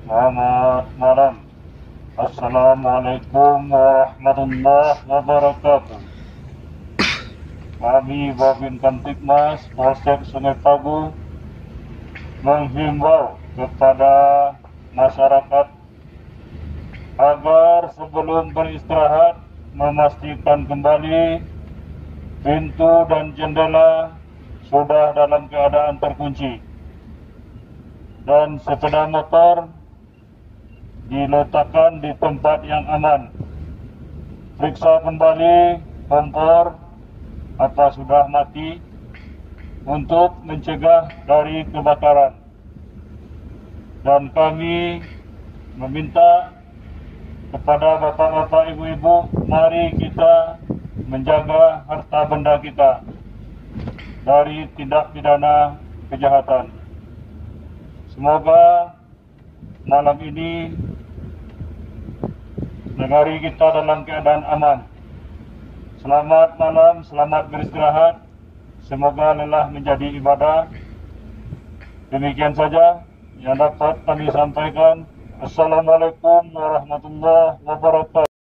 Selamat malam. Assalamualaikum warahmatullahi wabarakatuh. Kami Babin Kamtibmas Polsek Sungai Pagu menghimbau kepada masyarakat agar sebelum beristirahat memastikan kembali pintu dan jendela sudah dalam keadaan terkunci dan sepeda motor diletakkan di tempat yang aman. Periksa kembali kompor apa sudah mati untuk mencegah dari kebakaran. Dan kami meminta kepada bapak-bapak, ibu-ibu, mari kita menjaga harta benda kita dari tindak pidana kejahatan. Semoga malam ini negari kita dalam keadaan aman. Selamat malam, selamat beristirahat. Semoga lelah menjadi ibadah. Demikian saja yang dapat kami sampaikan. Assalamualaikum warahmatullahi wabarakatuh.